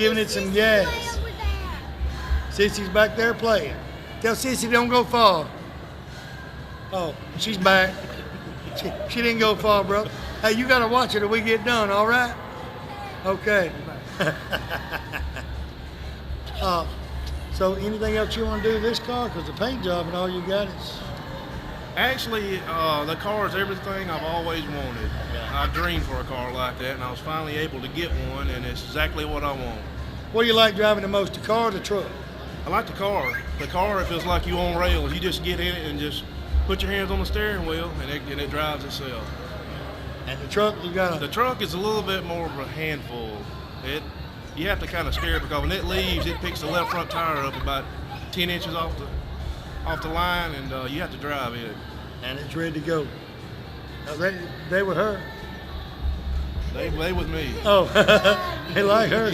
giving it some gas. Sissy's back there playing. Tell Sissy don't go far. Oh, she's back. She didn't go far, bro. Hey, you got to watch it till we get done, all right? Okay. So anything else you want to do with this car? Because the paint job and all you got is... Actually, the car is everything I've always wanted. I dreamed for a car like that, and I was finally able to get one, and it's exactly what I want. What do you like driving the most, the car or the truck? I like the car. The car, it feels like you on rails. You just get in it and just put your hands on the steering wheel, and it drives itself. And the truck, you got The truck is a little bit more of a handful. You have to kind of steer it because when it leaves, it picks the left front tire up about 10 inches off the line, and you have to drive it. And it's ready to go. Now they with her. They with me. Oh, they like her.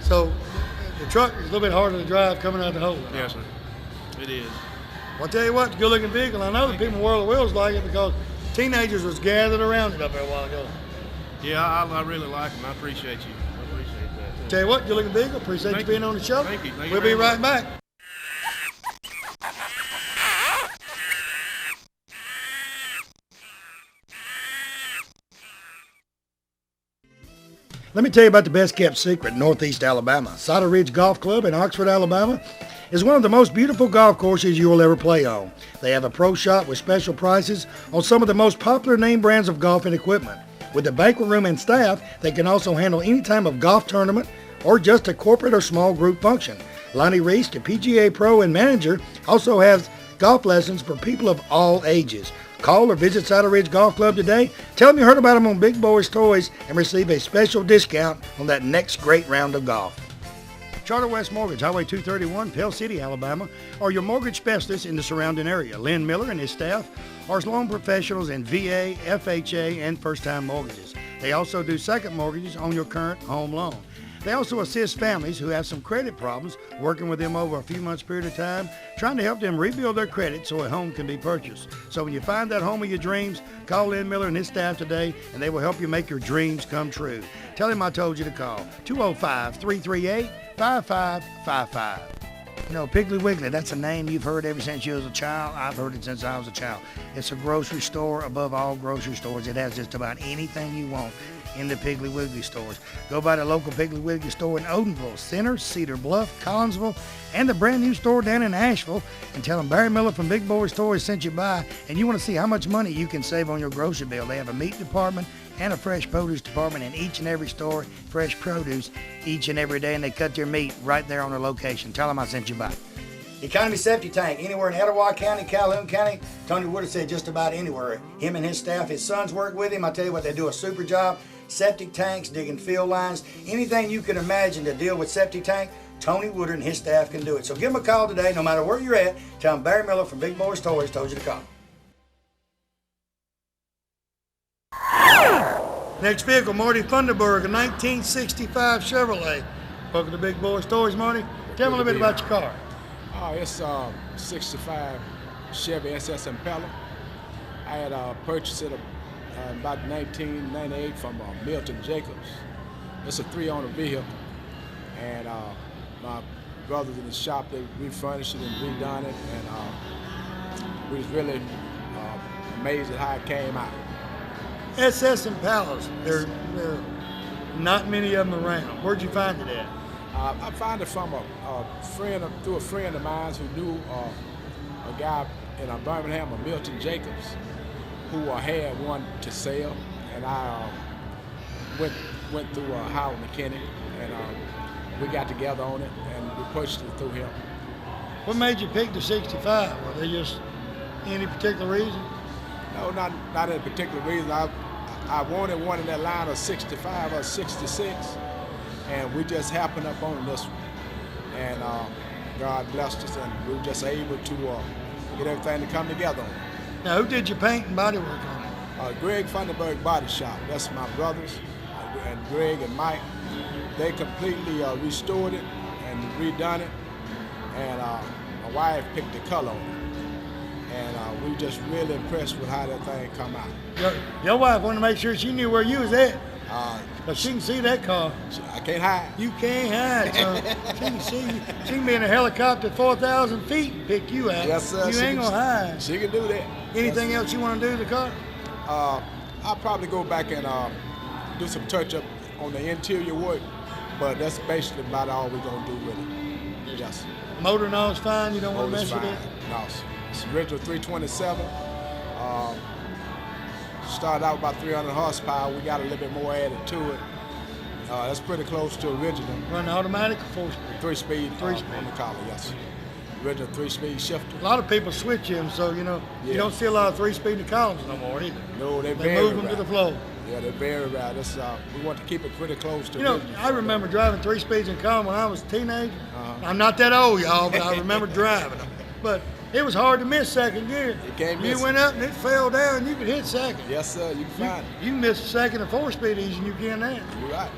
So the truck is a little bit harder to drive coming out the hole. Yes, sir. It is. Well, I'll tell you what, it's a good-looking vehicle. I know the people in World of Wheels like it because teenagers was gathered around it up there a while ago. Yeah, I really like them. I appreciate you. I appreciate that, too. Tell you what, good-looking vehicle. Appreciate you being on the show. Thank you. We'll be right back. Let me tell you about the best-kept secret in Northeast Alabama. Cider Ridge Golf Club in Oxford, Alabama is one of the most beautiful golf courses you will ever play on. They have a pro shop with special prices on some of the most popular name brands of golf and equipment. With a banquet room and staff, they can also handle any type of golf tournament or just a corporate or small group function. Lonnie Reese, the PGA Pro and manager, also has golf lessons for people of all ages. Call or visit Cider Ridge Golf Club today. Tell them you heard about them on Big Boyz Toyz and receive a special discount on that next great round of golf. Charter West Mortgage, Highway 231, Pell City, Alabama, are your mortgage specialists in the surrounding area. Lynn Miller and his staff are loan professionals in VA, FHA, and first-time mortgages. They also do second mortgages on your current home loan. They also assist families who have some credit problems, working with them over a few months period of time, trying to help them rebuild their credit so a home can be purchased. So when you find that home of your dreams, call Lynn Miller and his staff today, and they will help you make your dreams come true. Tell him I told you to call 205-338-5555. You know, Piggly Wiggly, that's a name you've heard ever since you was a child. I've heard it since I was a child. It's a grocery store above all grocery stores. It has just about anything you want in the Piggly Wiggly stores. Go by the local Piggly Wiggly store in Odenville, Center, Cedar Bluff, Collinsville, and the brand new store down in Asheville, and tell them Barry Miller from Big Boyz Toyz sent you by, and you want to see how much money you can save on your grocery bill. They have a meat department and a fresh produce department in each and every store, fresh produce each and every day, and they cut their meat right there on their location. Tell them I sent you by. Economy Septic Tank, anywhere in Etowah County, Calhoun County. Tony Wood has said just about anywhere. Him and his staff, his sons work with him. I tell you what, they do a super job. Septic tanks, digging field lines, anything you can imagine to deal with septic tank, Tony Woodard and his staff can do it. So give them a call today, no matter where you're at. Tell them Barry Miller from Big Boyz Toyz told you to call. Next vehicle, Marty Thunderberg, a 1965 Chevrolet. Welcome to Big Boyz Toyz, Marty. Tell me a little bit about your car. Oh, it's a 65 Chevy SS Impala. I had purchased it about 1998 from Milton Jacobs. It's a 3-owner vehicle, and my brothers in the shop, they refurnished it and redone it, and we was really amazed at how it came out. SS Impalas, there are not many of them around. Where'd you find it at? I found it from a friend of mine who knew a guy in Birmingham, Milton Jacobs, who had one to sell, and I went through Howard McKinney, and we got together on it, and we purchased it through him. What made you pick the 65? Were they just any particular reason? No, not any particular reason. I wanted one in that line of 65 or 66, and we just happened up on this one, and God blessed us, and we were just able to get everything to come together on it. Now, who did your paint and body work on it? Greg Thunderberg Body Shop. That's my brothers, and Greg and Mike. They completely restored it and redone it, and my wife picked the color on it. And we were just really impressed with how that thing come out. Your wife wanted to make sure she knew where you was at. Because she can see that car. Can't hide. You can't hide, son. she can be in a helicopter 4,000 feet and pick you out. Yes, sir. You ain't gonna hide. She can do that. Anything else you want to do to the car? I'll probably go back and do some touch-up on the interior work, but that's basically about all we're gonna do with it. Yes. Motor and all's fine. You don't want to mess with it. No, it's original 327. Started out about 300 horsepower. We got a little bit more added to it. That's pretty close to original. Run automatic or 4-speed? 3-speed. Three-speed. On the collar, yes. Original 3-speed shifter. A lot of people switch them, so you don't see a lot of 3-speed in the columns no more either. No, they move them to the flow. Yeah, they're very rare. We want to keep it pretty close to original. I remember driving 3-speeds in column when I was a teenager. I'm not that old, y'all, but I remember driving them. But it was hard to miss second gear. You can't miss. You went up and it fell down, you could hit second. Yes, sir. You can find it. You can miss second and 4-speed easier than you can that. You're right.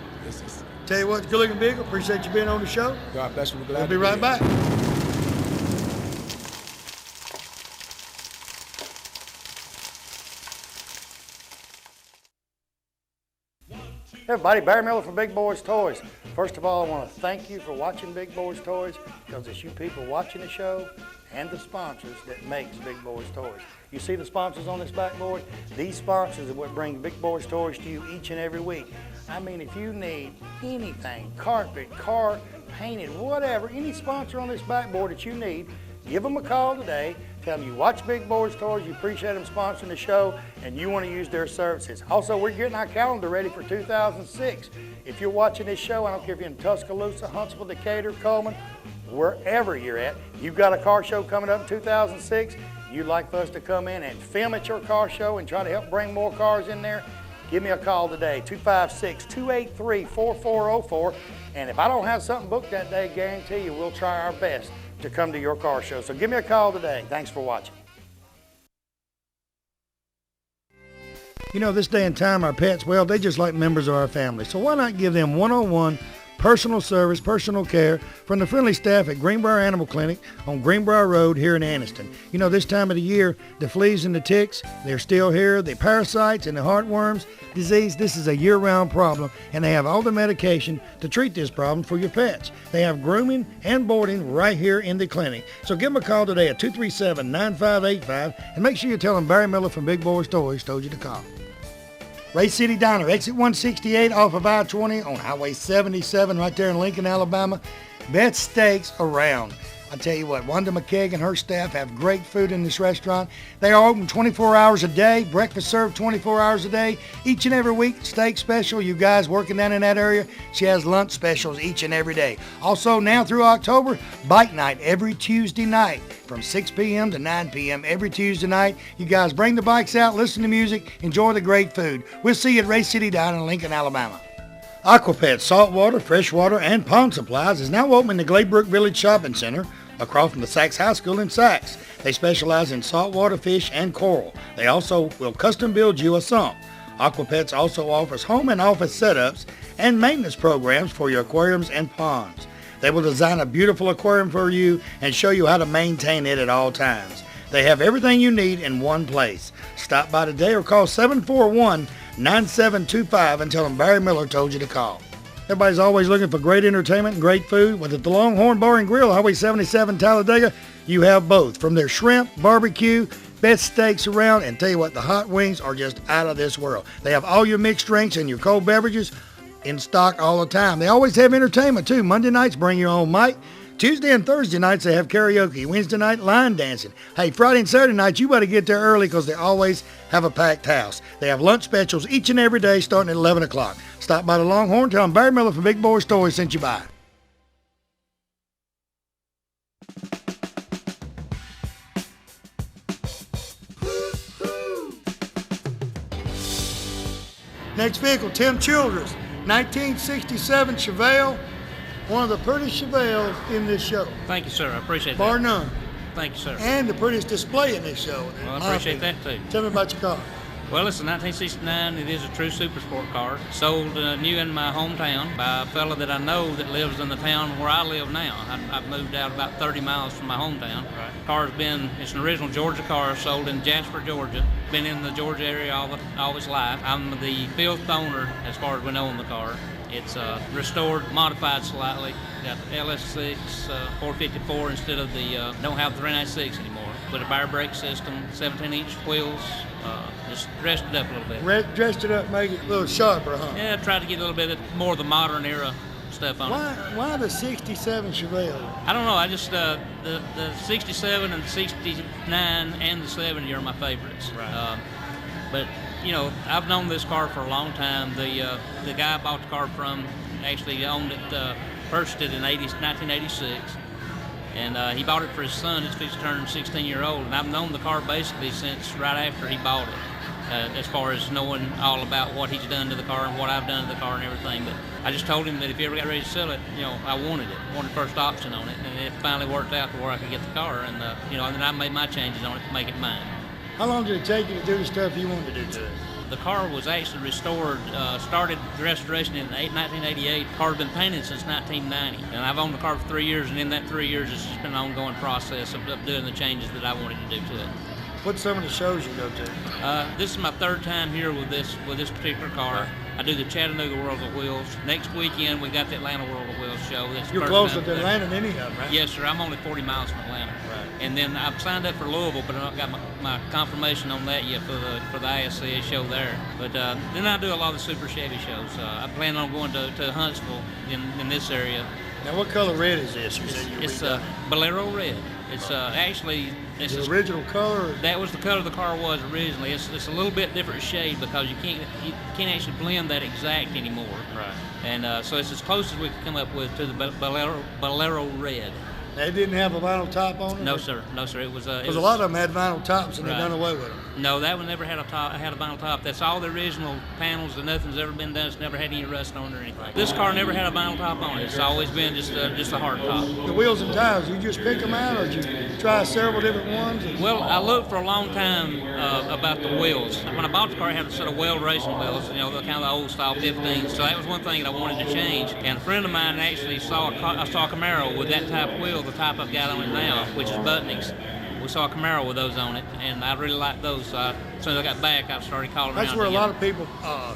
Tell you what, good looking vehicle. Appreciate you being on the show. God bless you. We're glad We'll be right back. Hey everybody, Barry Miller from Big Boyz Toys. First of all, I want to thank you for watching Big Boyz Toys, because it's you people watching the show and the sponsors that makes Big Boyz Toys. You see the sponsors on this backboard? These sponsors are what bring Big Boyz Toys to you each and every week. I mean, if you need anything, carpet, car, painted, whatever, any sponsor on this backboard that you need, give them a call today. Tell them you watch Big Boyz Toys, you appreciate them sponsoring the show, and you want to use their services. Also, we're getting our calendar ready for 2006. If you're watching this show, I don't care if you're in Tuscaloosa, Huntsville, Decatur, Coleman, wherever you're at, you've got a car show coming up in 2006, you'd like for us to come in and film at your car show and try to help bring more cars in there, give me a call today, 256-283-4404. And if I don't have something booked that day, guarantee you we'll try our best to come to your car show. So give me a call today. Thanks for watching. You know, this day and time, our pets, well, they just like members of our family. So why not give them one-on-one personal service, personal care from the friendly staff at Greenbrier Animal Clinic on Greenbrier Road here in Anniston. You know, this time of the year, the fleas and the ticks, they're still here. The parasites and the heartworms disease, this is a year-round problem, and they have all the medication to treat this problem for your pets. They have grooming and boarding right here in the clinic. So give them a call today at 237-9585, and make sure you tell them Barry Miller from Big Boyz Toys told you to call. Ray City Diner, exit 168 off of I-20 on Highway 77 right there in Lincoln, Alabama. Best steaks around. I tell you what, Wanda McKeag and her staff have great food in this restaurant. They are open 24 hours a day, breakfast served 24 hours a day. Each and every week, steak special. You guys working down in that area, she has lunch specials each and every day. Also, now through October, bike night every Tuesday night from 6 p.m. to 9 p.m. every Tuesday night. You guys bring the bikes out, listen to music, enjoy the great food. We'll see you at Ray City Diner in Lincoln, Alabama. Aquapet saltwater, freshwater, and pond supplies is now open in the Glaybrook Village Shopping Center across from the Sachs High School in Sachs. They specialize in saltwater fish and coral. They also will custom build you a sump. Aquapets also offers home and office setups and maintenance programs for your aquariums and ponds. They will design a beautiful aquarium for you and show you how to maintain it at all times. They have everything you need in one place. Stop by today or call 741-9725 and tell them Barry Miller told you to call. Everybody's always looking for great entertainment and great food. Whether at the Longhorn Bar and Grill, Highway 77, Talladega, you have both. From their shrimp, barbecue, best steaks around, and tell you what, the hot wings are just out of this world. They have all your mixed drinks and your cold beverages in stock all the time. They always have entertainment too. Monday nights, bring your own mic. Tuesday and Thursday nights, they have karaoke. Wednesday night, line dancing. Hey, Friday and Saturday nights, you better get there early because they always have a packed house. They have lunch specials each and every day starting at 11 o'clock. Stop by the Longhorn, tell them Barry Miller from Big Boyz Toys sent you by. Next vehicle, Tim Childress, 1967 Chevelle. One of the prettiest Chevelles in this show. Thank you, sir. I appreciate that. Bar none. Thank you, sir. And the prettiest display in this show. Well, I appreciate that, too. Tell me about your car. Well, it's a 1969. It is a true super sport car. Sold new in my hometown by a fella that I know that lives in the town where I live now. I've moved out about 30 miles from my hometown. Right. It's an original Georgia car, sold in Jasper, Georgia. Been in the Georgia area all his life. I'm the 5th owner, as far as we know, on the car. It's restored, modified slightly. Got the LS6 454 instead of the, don't have the 396 anymore. With a bar brake system, 17-inch wheels, just dressed it up a little bit. Dressed it up, make it a little sharper, huh? Yeah, tried to get a little bit more of the modern era stuff on it. Why the 67 Chevelle? I don't know. I just the 67 and the 69 and the 70 are my favorites. Right. But you know, I've known this car for a long time. The guy I bought the car from actually owned it, purchased it in 1986, and he bought it for his son. It's fixed to turn 16-year-old, and I've known the car basically since right after he bought it. As far as knowing all about what he's done to the car and what I've done to the car and everything. But I just told him that if he ever got ready to sell it, you know, I wanted first option on it, and it finally worked out to where I could get the car, and you know, and then I made my changes on it to make it mine. How long did it take you to do the stuff you wanted to do to it? The car was actually restored, started the restoration in 1988. The car's been painted since 1990, and I've owned the car for 3 years, and in that 3 years, it's just been an ongoing process of doing the changes that I wanted to do to it. What's some of the shows you go to? This is my third time here with this particular car. I do the Chattanooga World of Wheels. Next weekend, we got the Atlanta World of Wheels show. That's You're closer to Atlanta than any of them, right? Yes, sir. I'm only 40 miles from Atlanta. Right. And then I've signed up for Louisville, but I've not got my confirmation on that yet for the ISCA show there. But then I do a lot of the Super Chevy shows. I plan on going to Huntsville in this area. Now, what color red is this? You said you It's Bolero red. It's actually... It's the original color? That was the color the car was originally. It's a little bit different shade because you can't actually blend that exact anymore. Right. And so it's as close as we could come up with to the Bolero red. They didn't have a vinyl top on it? No, sir. No, sir. It was because a lot of them had vinyl tops and right. They done away with them. No, that one never had a top. Had a vinyl top. That's all the original panels, and nothing's ever been done. It's never had any rust on it or anything. This car never had a vinyl top on it. It's always been just a hard top. The wheels and tires, you just pick them out, or did you try several different ones? Well, I looked for a long time about the wheels. When I bought the car, I had a set of Weld racing wheels, you know, the kind of the old style 15s. So that was one thing that I wanted to change. And a friend of mine actually saw a Camaro with that type of wheel, the type I've got on it now, which is Butniks. We saw a Camaro with those on it, and I really liked those. So as soon as I got back, I started calling around. That's where a lot of people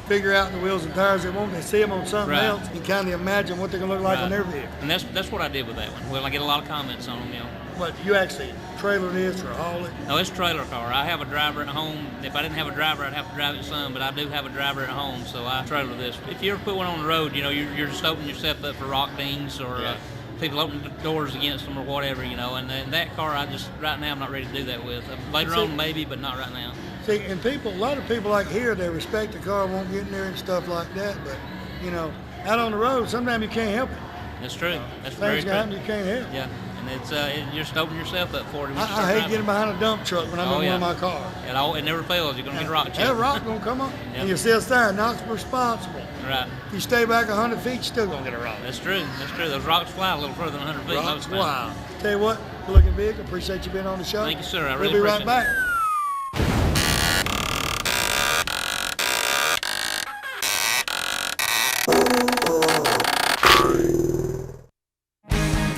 figure out the wheels and tires they want. They see them on something right. else and kind of imagine what they're going to look like right. on their vehicle. And that's what I did with that one. Well, I get a lot of comments on them, you know. But you actually trailer this or haul it? No, it's a trailer car. I have a driver at home. If I didn't have a driver, I'd have to drive it some, but I do have a driver at home, so I trailer this. If you ever put one on the road, you know, you're just opening yourself up for rock dings or people opening the doors against them or whatever, you know. And that car, right now, I'm not ready to do that with. Later on, maybe, but not right now. See, and a lot of people like here, they respect the car, won't get in there and stuff like that, but, you know, out on the road, sometimes you can't help it. That's true. That's very Things true. happen, you can't help. Yeah. And it's you're just opening yourself up for it. I hate getting behind a dump truck when I'm in one of my cars. It never fails. You're going to get a rock chip. That rock going to come on. Yep. And you see a sign, not responsible. Right. If you stay back 100 feet, you're still going to get a rock. That's true. That's true. Those rocks fly a little further than 100 feet. Rocks fly. Tell you what, good looking vehicle. Appreciate you being on the show. Thank you, sir. I We'll really be appreciate right back.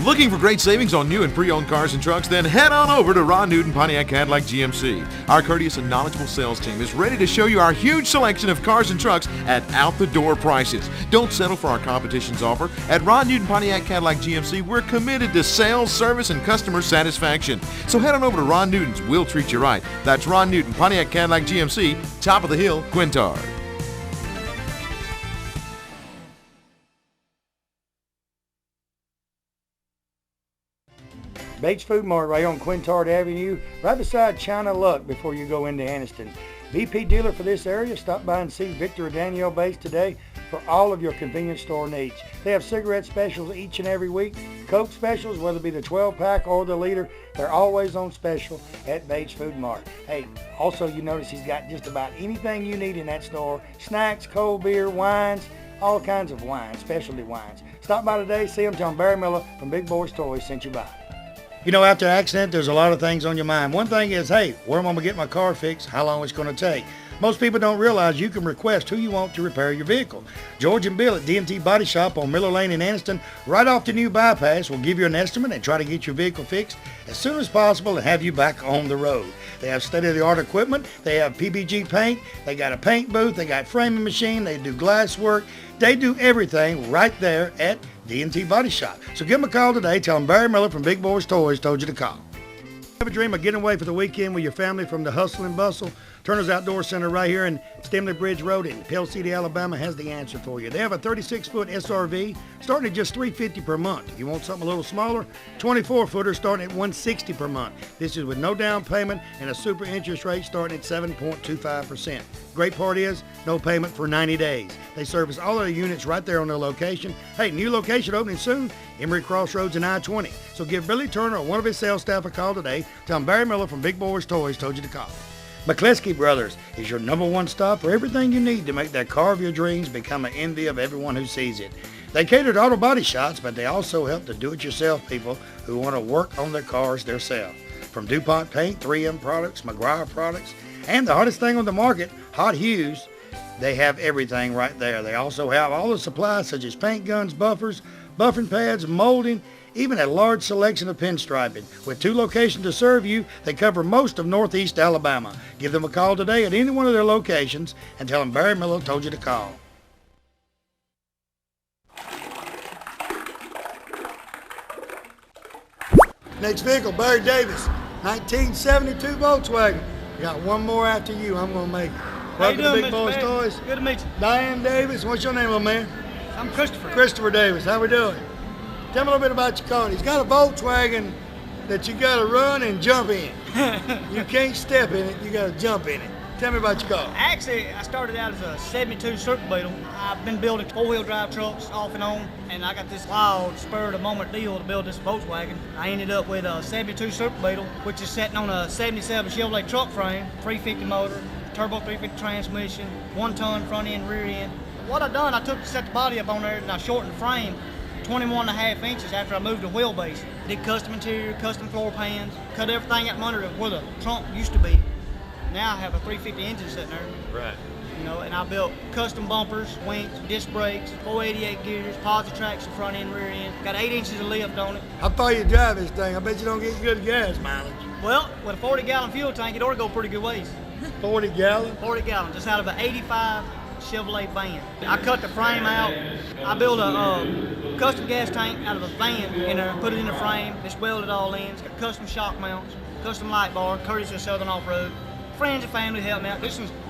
Looking for great savings on new and pre-owned cars and trucks? Then head on over to Ron Newton Pontiac Cadillac GMC. Our courteous and knowledgeable sales team is ready to show you our huge selection of cars and trucks at out-the-door prices. Don't settle for our competition's offer. At Ron Newton Pontiac Cadillac GMC, we're committed to sales, service, and customer satisfaction. So head on over to Ron Newton's. We'll treat you right. That's Ron Newton Pontiac Cadillac GMC, top of the hill, Quintard. Bates Food Mart right on Quintard Avenue, right beside China Luck before you go into Anniston. BP dealer for this area. Stop by and see Victor or Danielle Bates today for all of your convenience store needs. They have cigarette specials each and every week. Coke specials, whether it be the 12-pack or the liter, they're always on special at Bates Food Mart. Hey, also you notice he's got just about anything you need in that store. Snacks, cold beer, wines, all kinds of wines, specialty wines. Stop by today, see him. Tell him Barry Miller from Big Boyz Toyz sent you by. You know, after an accident, there's a lot of things on your mind. One thing is, hey, where am I going to get my car fixed? How long it's going to take? Most people don't realize you can request who you want to repair your vehicle. George and Bill at D&T Body Shop on Miller Lane in Anniston, right off the new bypass, will give you an estimate and try to get your vehicle fixed as soon as possible and have you back on the road. They have state-of-the-art equipment. They have PBG paint. They got a paint booth. They got framing machine. They do glass work. They do everything right there at D&T Body Shop. So give them a call today. Tell them Barry Miller from Big Boyz Toys told you to call. Have a dream of getting away for the weekend with your family from the hustle and bustle? Turner's Outdoor Center right here in Stemley Bridge Road in Pell City, Alabama has the answer for you. They have a 36-foot SRV starting at just $350 per month. If you want something a little smaller, 24-footer starting at $160 per month. This is with no down payment and a super interest rate starting at 7.25%. Great part is no payment for 90 days. They service all of their units right there on their location. Hey, new location opening soon, Emory Crossroads and I-20. So give Billy Turner or one of his sales staff a call today. Tell them Barry Miller from Big Boyz Toys told you to call. McCleskey Brothers is your #1 stop for everything you need to make that car of your dreams become an envy of everyone who sees it. They cater to auto body shops, but they also help the do-it-yourself people who want to work on their cars themselves. From DuPont Paint, 3M products, McGuire products, and the hottest thing on the market, Hot Hues, they have everything right there. They also have all the supplies such as paint guns, buffers, buffering pads, molding, even a large selection of pinstriping. With 2 locations to serve you, they cover most of Northeast Alabama. Give them a call today at any one of their locations and tell them Barry Miller told you to call. Next vehicle, Barry Davis, 1972 Volkswagen. Got one more after you. I'm going to make it. Welcome to Big Boyz Toys. Good to meet you. Diane Davis. What's your name, little man? I'm Christopher. Christopher Davis. How we doing? Tell me a little bit about your car. He's got a Volkswagen that you got to run and jump in. You can't step in it. You got to jump in it. Tell me about your car. Actually, I started out as a 72 Circle Beetle. I've been building 4-wheel drive trucks off and on, and I got this wild spur-of-the-moment deal to build this Volkswagen. I ended up with a 72 Circle Beetle, which is sitting on a 77 Chevrolet truck frame, 350 motor, turbo 350 transmission, 1-ton front end, rear end. What I done, I set the body up on there, and I shortened the frame 21.5 inches after I moved the wheelbase. Did custom interior, custom floor pans, cut everything out from under where the trunk used to be. Now I have a 350 engine sitting there. Right. You know, and I built custom bumpers, winch, disc brakes, 488 gears, positive traction, front end, rear end. Got 8 inches of lift on it. How far you drive this thing? I bet you don't get good gas mileage. Well, with a 40-gallon fuel tank, it ought to go pretty good ways. 40 gallon? 40 gallons, just out of an 85 Chevrolet van. I cut the frame out. I built a custom gas tank out of a van in there, put it in the frame, just welded it all in. It's got custom shock mounts, custom light bar, courtesy of Southern Off-Road. Friends and family helped me out.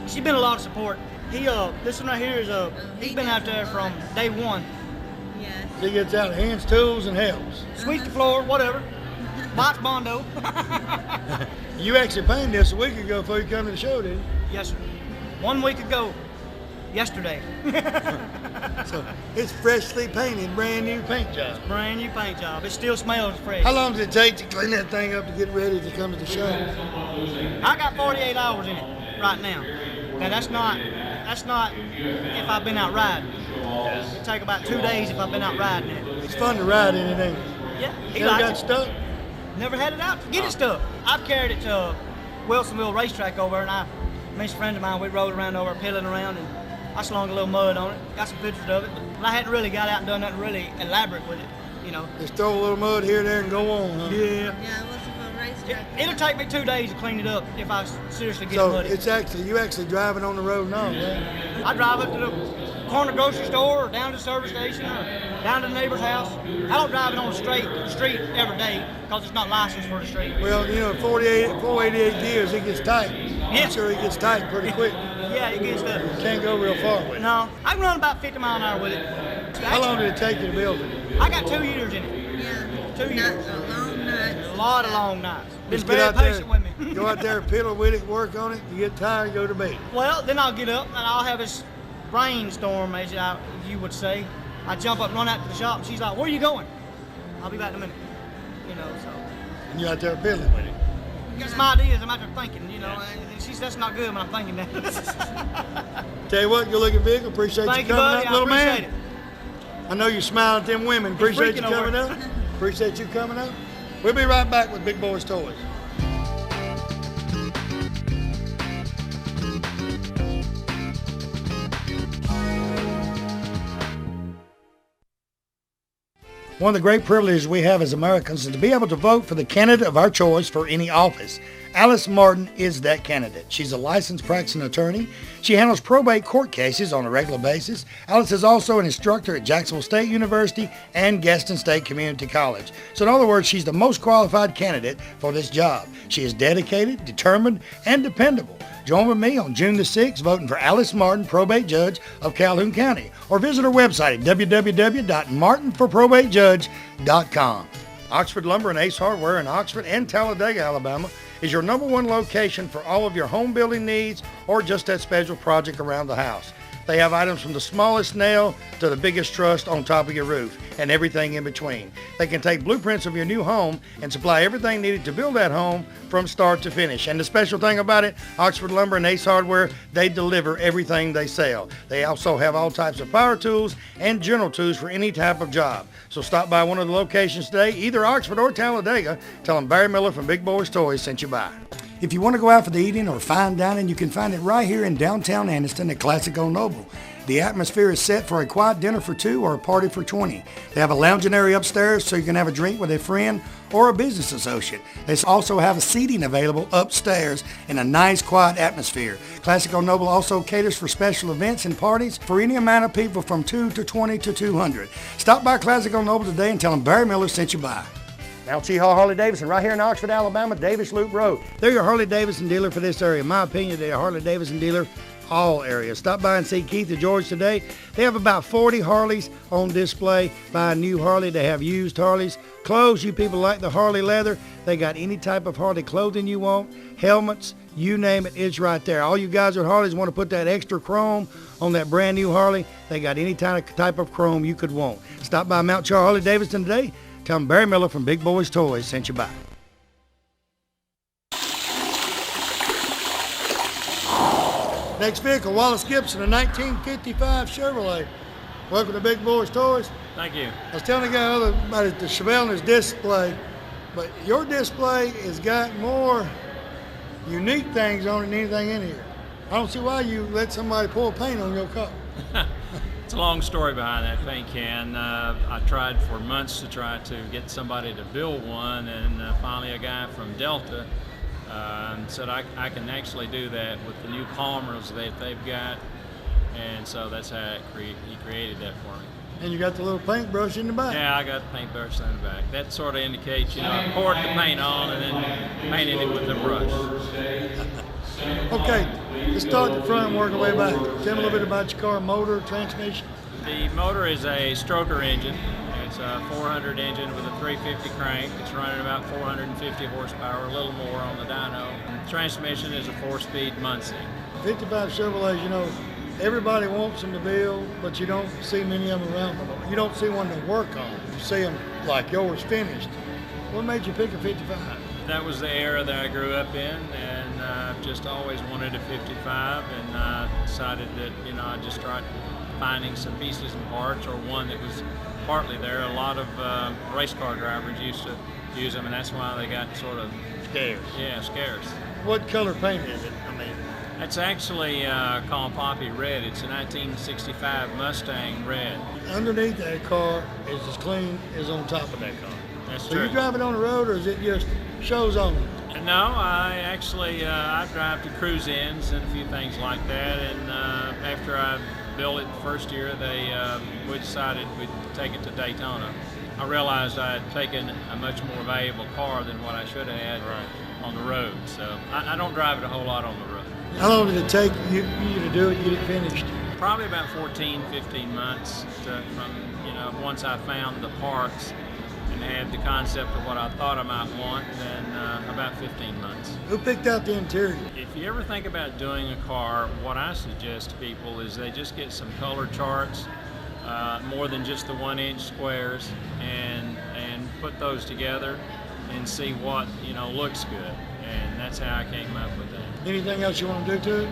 She's been a lot of support. This one right here is he's been out there from day one. Yes. He gets out hands, tools, and helps. Sweeps the floor, whatever. Box Bondo. You actually painted this a week ago before you come to the show, didn't you? Yes, sir. 1 week ago. Yesterday. So it's freshly painted, brand new paint job. Brand new paint job. It still smells fresh. How long does it take to clean that thing up to get ready to come to the show? I got 48 hours in it right now. Now that's not if I've been out riding. It'll take about 2 days if I've been out riding it. It's fun to ride in it, ain't it? Yeah, he Never likes got it. stuck? Never had it out to get it stuck. I've carried it to Wilsonville racetrack over, and me and a friend of mine, we rode around over, pedaling around, and I slung a little mud on it. Got some pictures of it, but I hadn't really got out and done nothing really elaborate with it, you know. Just throw a little mud here, there, and go on, huh? Yeah. Yeah, what's a racetrack? It'll take me 2 days to clean it up if I seriously get it So muddy. you actually driving on the road now, man? I drive up to the corner grocery store or down to the service station or down to the neighbor's house. I don't drive it on the street every day because it's not licensed for the street. Well, you know, 488 gears, it gets tight. Yeah. I'm sure it gets tight pretty quick. Yeah, it gets the... Can't go real far with it. No, I can run about 50 miles an hour with it. How long did it take you to build it? I got 2 years in it. Yeah. 2 years. Long nights. A lot of long nights. Been Just get very out there, patient with me. go out there, piddle with it, work on it. You get tired, go to bed. Well, then I'll get up and I'll have this brainstorm, as you would say. I jump up and run out to the shop, and she's like, "Where are you going?" I'll be back in a minute. You know, so. And you're out there piddling with it. Got some ideas, I'm out there thinking, you know, and she says that's not good when I'm thinking that. Tell you what, good looking vehicle. Appreciate Thank you you, coming buddy. up, I little appreciate man. it. I know you're smiling at them women. Appreciate you freaking over coming up. Appreciate you coming up. We'll be right back with Big Boyz Toys. One of the great privileges we have as Americans is to be able to vote for the candidate of our choice for any office. Alice Martin is that candidate. She's a licensed practicing attorney. She handles probate court cases on a regular basis. Alice is also an instructor at Jacksonville State University and Gaston State Community College. So in other words, she's the most qualified candidate for this job. She is dedicated, determined, and dependable. Join with me on June the 6th voting for Alice Martin, probate judge of Calhoun County, or visit her website at www.martinforprobatejudge.com. Oxford Lumber and Ace Hardware in Oxford and Talladega, Alabama is your #1 location for all of your home building needs or just that special project around the house. They have items from the smallest nail to the biggest truss on top of your roof and everything in between. They can take blueprints of your new home and supply everything needed to build that home from start to finish. And the special thing about it, Oxford Lumber and Ace Hardware, they deliver everything they sell. They also have all types of power tools and general tools for any type of job. So stop by one of the locations today, either Oxford or Talladega. Tell them Barry Miller from Big Boyz Toyz sent you by. If you want to go out for the eating or fine dining, you can find it right here in downtown Anniston at Classic Old Noble. The atmosphere is set for a quiet dinner for 2 or a party for 20. They have a lounging area upstairs so you can have a drink with a friend or a business associate. They also have a seating available upstairs in a nice quiet atmosphere. Classic Old Noble also caters for special events and parties for any amount of people from 2 to 20 to 200. Stop by Classic Old Noble today and tell them Barry Miller sent you by. Now T-Haul Harley-Davidson right here in Oxford, Alabama, Davis Loop Road. They're your Harley-Davidson dealer for this area. In my opinion, they're a Harley-Davidson dealer all areas. Stop by and see Keith and George today. They have about 40 Harleys on display. Buy a new Harley. They have used Harleys. Clothes, you people like the Harley leather. They got any type of Harley clothing you want. Helmets, you name it, it's right there. All you guys with Harleys want to put that extra chrome on that brand new Harley. They got any type of chrome you could want. Stop by Mount Char Harley-Davidson today. Tell them Barry Miller from Big Boyz Toyz sent you by. Next vehicle, Wallace Gibson, a 1955 Chevrolet. Welcome to Big Boyz Toyz. Thank you. I was telling the guy about the Chevelle and his display, but your display has got more unique things on it than anything in here. I don't see why you let somebody pour paint on your car. It's a long story behind that paint can. I tried for months to get somebody to build one, and finally a guy from Delta said I can actually do that with the new Palmers that they've got, and so that's how he created that for me. And you got the little paintbrush in the back. Yeah, I got the paintbrush in the back. That sort of indicates, I poured the paint on and then painted it with the brush. Okay, let's start at the front and work our way back. Tell me a little bit about your car, motor, transmission. The motor is a stroker engine. It's a 400 engine with a 350 crank. It's running about 450 horsepower, a little more on the dyno. The transmission is a 4-speed Muncie. 55 Chevrolets, everybody wants them to build, but you don't see many of them around. You don't see one to work on. You see them like yours finished. What made you pick a 55? That was the era that I grew up in, and I've just always wanted a 55, and I decided that, I'd just try finding some pieces and parts, or one that was partly there. A lot of race car drivers used to use them, and that's why they got sort of scarce. Yeah, scarce. What color paint is it? It's actually called Poppy Red. It's a 1965 Mustang Red. Underneath that car is as clean as on top of that car. That's true. So you drive it on the road, or is it just shows on? No, I actually I drive to cruise ins and a few things like that. And after I built it the first year, we decided we'd take it to Daytona. I realized I had taken a much more valuable car than what I should have had on the road. So I don't drive it a whole lot on the road. How long did it take you to do it, get it finished? Probably about 14, 15 months once I found the parts and had the concept of what I thought I might want, then about 15 months. Who picked out the interior? If you ever think about doing a car, what I suggest to people is they just get some color charts, more than just the 1-inch squares, and put those together and see what looks good. And that's how I came up with that. Anything else you want to do to it?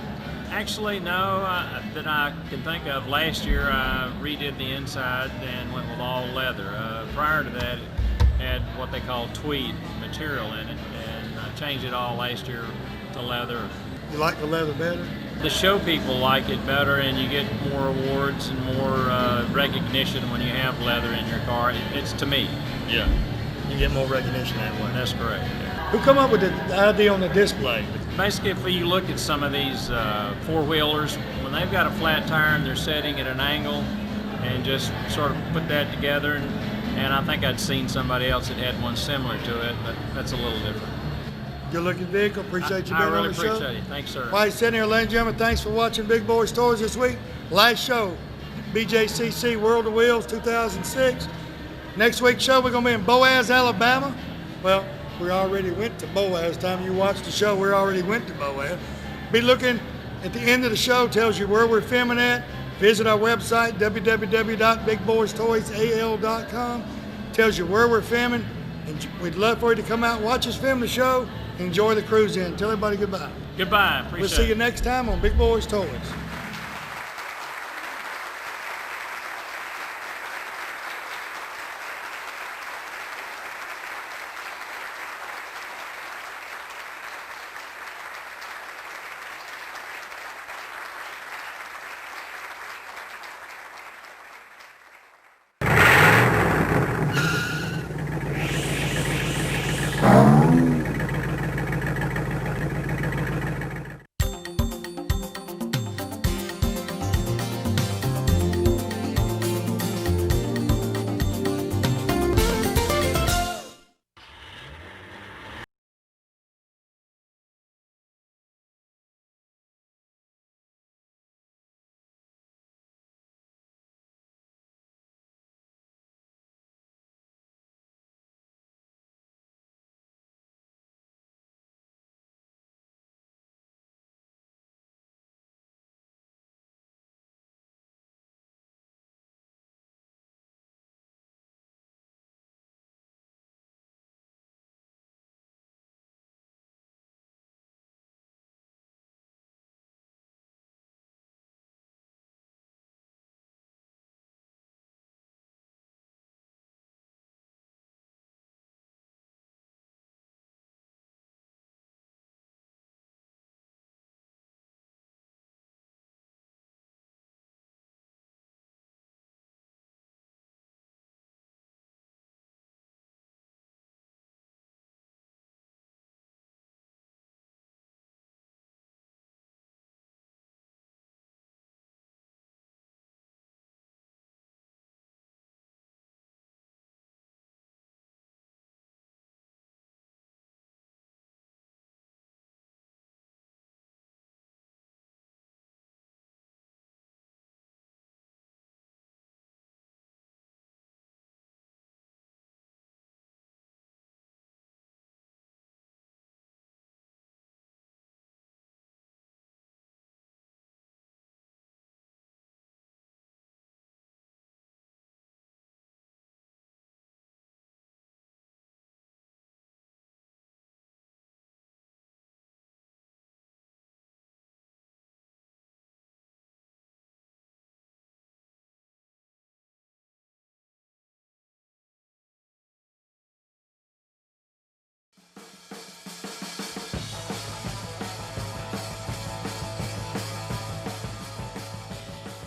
Actually, no, that I can think of. Last year I redid the inside and went with all leather. Prior to that, it had what they call tweed material in it, and I changed it all last year to leather. You like the leather better? the show people like it better, and you get more awards and more recognition when you have leather in your car. It's to me. Yeah. You get more recognition that way. That's correct. Yeah. Who come up with the idea on the display? Basically, if you look at some of these four-wheelers, when they've got a flat tire and they're setting at an angle, and just sort of put that together, and I think I'd seen somebody else that had one similar to it, but that's a little different. Good looking vehicle. Appreciate you being I really on the show. appreciate it. Thanks, sir. While you're sitting here, ladies and gentlemen, thanks for watching Big Boyz Toys this week. Last show, BJCC World of Wheels 2006. Next week's show, we're going to be in Boaz, Alabama. Well, we already went to Boaz. Time you watched the show, we already went to Boaz. Be looking at the end of the show, tells you where we're filming at. Visit our website, www.bigboystoysal.com. Tells you where we're filming. And we'd love for you to come out and watch us film the show. Enjoy the cruise in. Tell everybody goodbye. Goodbye. Appreciate We'll see you it. next time on Big Boyz Toys.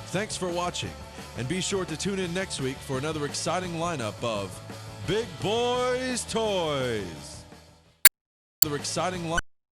Thanks for watching, and be sure to tune in next week for another exciting lineup of Big Boyz Toys. Another exciting lineup.